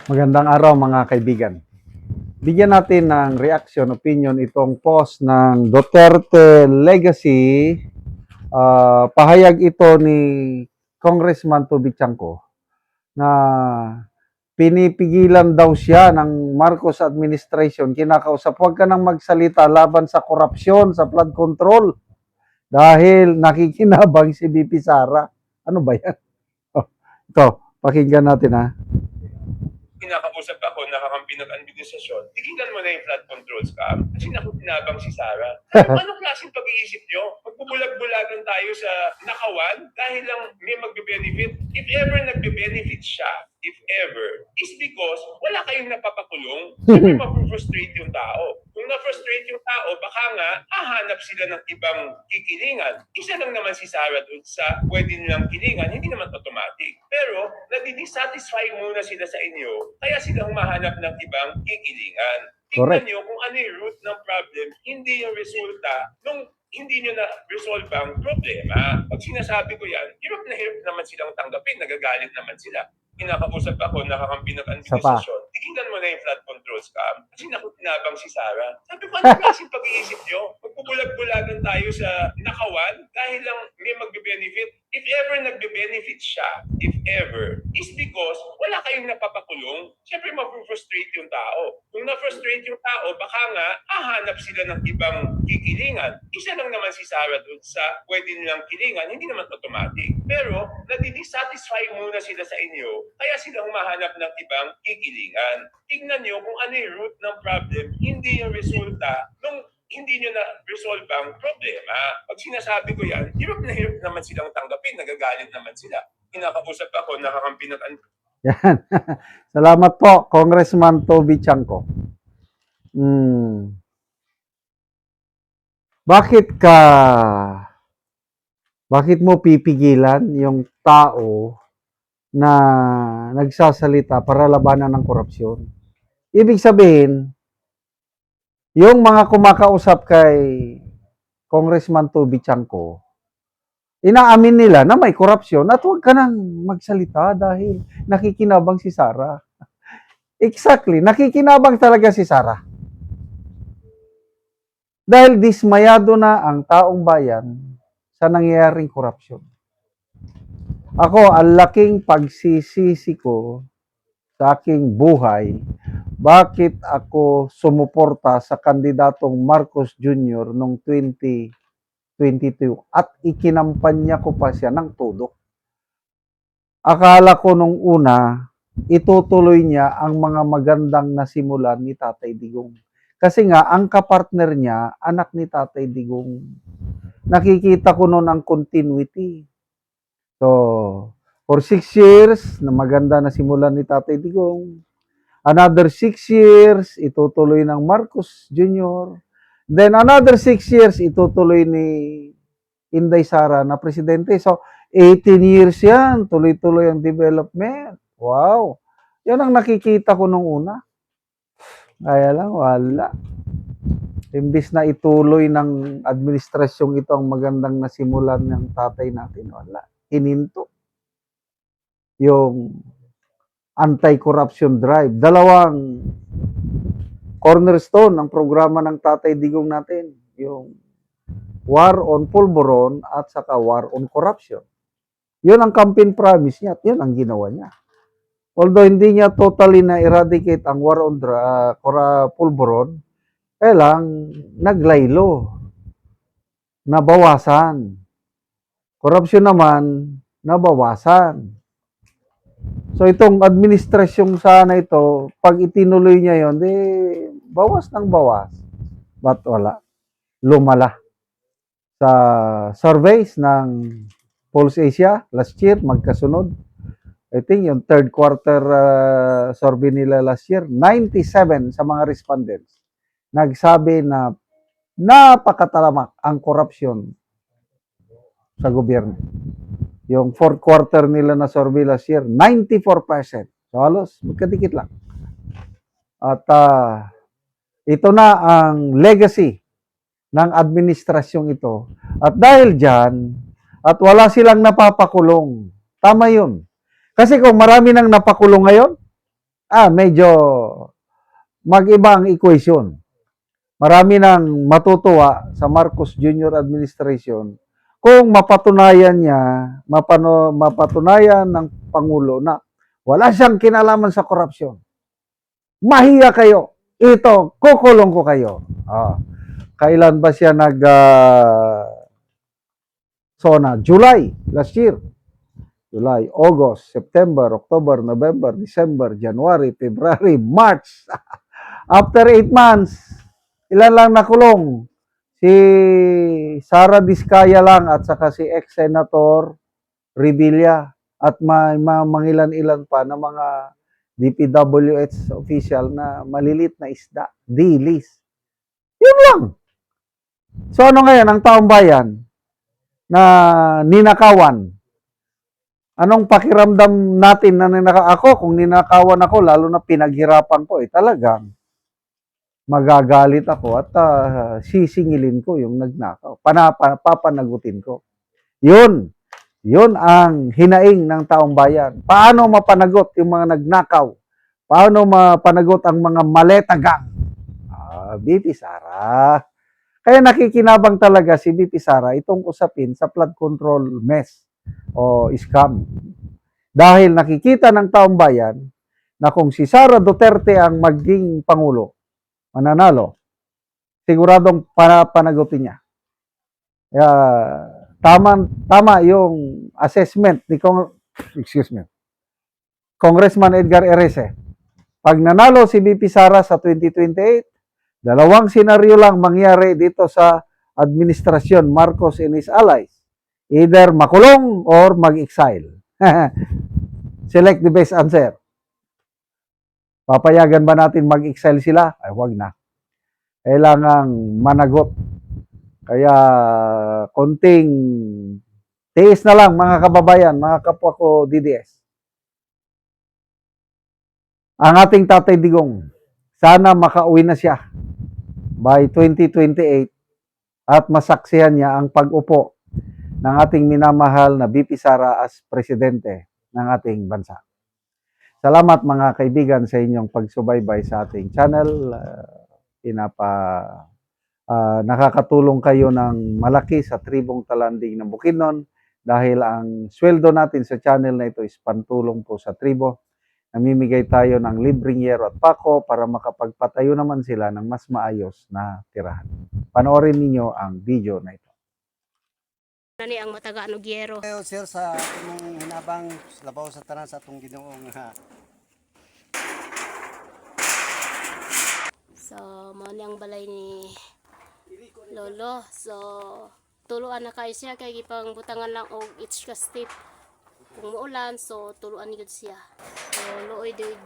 Magandang araw mga kaibigan. Bigyan natin ng reaction, opinion itong post ng Duterte Legacy. Pahayag ito ni Congressman Toby Chanco na pinipigilan daw siya ng Marcos administration. Kinakausap, huwag ka nang magsalita laban sa korupsyon, sa flood control dahil nakikinabang si BP Sara. Ano ba yan? Ito, pakinggan natin ha. Kinakausap ako, nakakampi ng administrasyon, tigilan mo na yung flood control scam kasi nakutinabang si Sara. Anong klaseng pag-iisip nyo? Magbubulag-bulagan tayo sa nakawan dahil lang may magbe-benefit. If ever nagbe-benefit siya, if ever, is because wala kayong napapakulong. Siyempre mapufrustrate yung tao. Kung na-frustrate yung tao, baka nga hahanap sila ng ibang kikilingan. Isa lang naman si Sara doon sa pwede nilang kilingan, hindi naman automatic. Pero nadi-dissatisfy muna sila sa inyo, kaya sila humahanap ng ibang kikilingan. Tingnan nyo kung ano yung root ng problem, hindi yung resulta nung hindi nyo na-resolve ang problema. Pag sinasabi ko yan, hirap na hirap naman silang tanggapin, nagagalit naman sila. Kinakausap ako, nakakampi ng administrasyon, tigilan mo na yung flood control scam kasi nakutinabang si Sara. Sabi ko, ano klaseng pag-iisip nyo? Magbubulag-bulagan tayo sa nakawan dahil lang may magbe-benefit. If ever nagbe-benefit siya, if ever, is because wala kayong napapakulong. Siyempre mapufrustrate yung tao. Kung na-frustrate yung tao, baka nga hahanap sila ng ibang kikilingan. Isa lang naman si Sara doon sa pwede nilang kilingan, hindi naman automatic. Pero nadi-dissatisfy muna sila sa inyo, kaya sila humahanap ng ibang kikilingan. Tingnan nyo kung ano yung root ng problem, hindi yung resulta nung hindi nyo na-resolve ang problema. Pag sinasabi ko yan, hirap na hirap naman silang tanggapin, nagagalit naman sila. Kinakausap ako, nakakampi ng Yan. Salamat po, Congressman Toby Chanco. Bakit mo pipigilan yung tao na nagsasalita para labanan ng korupsyon? Ibig sabihin, yung mga kumakausap kay Congressman Toby Chanco, inaamin nila na may korupsyon at huwag ka nang magsalita dahil nakikinabang si Sara. Exactly, nakikinabang talaga si Sara. Dahil dismayado na ang taong bayan sa nangyayaring korupsyon. Ako, ang laking pagsisisi ko sa aking buhay, bakit ako sumuporta sa kandidatong Marcos Jr. noong 2022 at ikinampanya ko pa siya ng todo. Akala ko nung una, itutuloy niya ang mga magandang nasimulan ni Tatay Digong. Kasi nga, ang kapartner niya, anak ni Tatay Digong. Nakikita ko noon ang continuity. So, for 6 years, na maganda na simulan ni Tatay Digong. Another 6 years, itutuloy ng Marcos Jr. Then another 6 years, itutuloy ni Inday Sara na presidente. So, 18 years yan, tuloy-tuloy ang development. Wow! Yan ang nakikita ko nung una. Kaya lang, wala. Imbis na ituloy ng administrasyong ito ang magandang nasimulan ng tatay natin, wala. Hininto. Yung anti-corruption drive. Dalawang cornerstone ng programa ng Tatay Digong natin. Yung war on pulburon at saka war on corruption. Yun ang campaign promise niya at yun ang ginawa niya. Although hindi niya totally na-eradicate ang war on pulburon, kaya lang naglaylo, nabawasan. Corruption naman, nabawasan. So itong administrasyong sana ito, pag itinuloy niya yon, di bawas ng bawas. But wala. Lumala. Sa surveys ng Pulse Asia last year, magkasunod. I think yung third quarter survey nila last year, 97 sa mga respondents nagsabi na napakatalamak ang korupsyon sa gobyerno. Yung fourth quarter nila na survey last year, 94%. So halos, magkadikit lang. At ito na ang legacy ng administrasyong ito. At dahil dyan, at wala silang napapakulong. Tama yun. Kasi kung marami nang napakulong ngayon, medyo mag-iba ang equation. Marami nang matutuwa sa Marcos Jr. administration kung mapatunayan niya, mapatunayan ng Pangulo na wala siyang kinalaman sa korupsyon. Mahiya kayo. Ito, kukulong ko kayo. Kailan ba siya SONA? July, last year. July, August, September, October, November, December, January, February, March. After 8 months, ilan lang nakulong? Si Sara Diskaya lang at saka si ex-senator Revilla at may mangilan-ilan pa na mga DPWH official na malilit na isda, dilis. Yun lang. So ano ngayon ang taong bayan na ninakawan? Anong pakiramdam natin na ako kung ninakawan ako, lalo na pinaghirapan ko, talagang magagalit ako at sisingilin ko yung nagnakaw. Papanagutin ko. Yun ang hinaing ng taong bayan. Paano mapanagot yung mga nagnakaw? Paano mapanagot ang mga maletagang? BP Sara. Kaya nakikinabang talaga si BP Sara itong usapin sa flood control mess o scam. Dahil nakikita ng taong bayan na kung si Sara Duterte ang maging Pangulo, mananalo, siguradong panagutin niya. Kaya, tama yung assessment ni Congressman Edgar Erese. Pag nanalo si BP Sara sa 2028, dalawang senaryo lang mangyari dito sa administrasyon Marcos and his allies. Either makulong or mag-exile. Select the best answer. Papayagan ba natin mag-exile sila? Ay, wag na. Kailangang managot. Kaya, konting tiis na lang mga kababayan, mga kapwa ko DDS. Ang ating Tatay Digong, sana makauwi na siya by 2028 at masaksihan niya ang pag-upo ng ating minamahal na BP Sara as presidente ng ating bansa. Salamat mga kaibigan sa inyong pagsubaybay sa ating channel. Nakakatulong kayo ng malaki sa tribong talanding ng Bukidnon dahil ang sweldo natin sa channel na ito is pantulong po sa tribo. Namimigay tayo ng libreng yero at pako para makapagpatayo naman sila ng mas maayos na tirahan. Panoorin ninyo ang video na ito. Nani ang mataga ano gyero. Ayo sir sa imong hinabang labaw sa tanan sa atong Ginoong So, mao ni ang balay ni Lolo. So, tuluan na kayo siya kay gipang butangan lang og each ka step. Kung muulan, so tuluan gyud siya. So, luoy gyud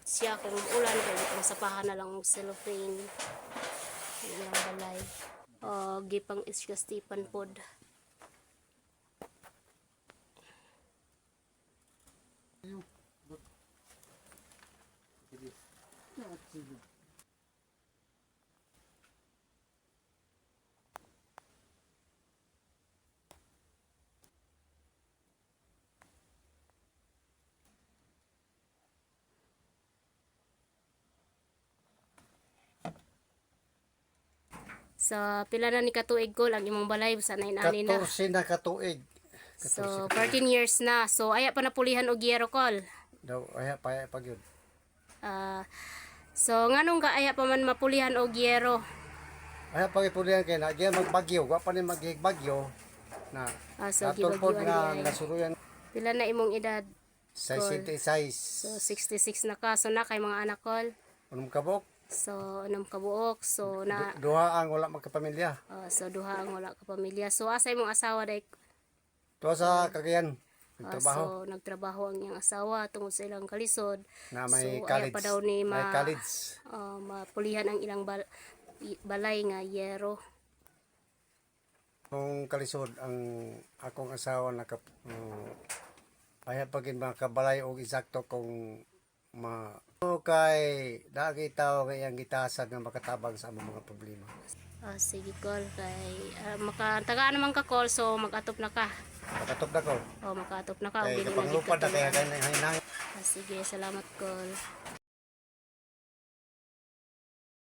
siya kung muulan kay gipang sapahan na lang og cellophane. Yan ang balay. Gipang each ka stepan pod. So, pila na ni katuig ko lang imong balay sa nainani na. 14 na katuig. So, 14 years na. So, aya pa napulihan og gyero kol. Daw aya pa gyud. So, nganong ka aya pa man mapulihan og gyero? Aya pa ipulihan kay na diyan magbagyo, wa pa ni maghigbagyo na. So, Natulpod gibagyuan na di ay. nasuruyan Pila na imong edad? 66. So, 66 na ka. So, na kay mga anak kol. Unong kabok, So, anong kabuok. So, na... duha ang wala magkapamilya. so, duha ang wala ka pamilya. So, asa imong asawa day? Tuwa sa Cagayan, So, nagtrabaho nagtrabaho ang iyang asawa tungod sa ilang kalisod. na may So, college. aya pa daw ni may college. mapulihan ang ilang balay nga yero. Kung kalisod ang akong asawa aya pagin makabalay og eksakto kung kay dagi tao kay ang gitasag nga makatabang sa among mga problema. Sige call kay makatagaan naman ka call so mag-atop na ka. Makatop na ko. Makatop na ka. Kay Dili na kapanglupad na gid kaya ka ganyan. sige, salamat call.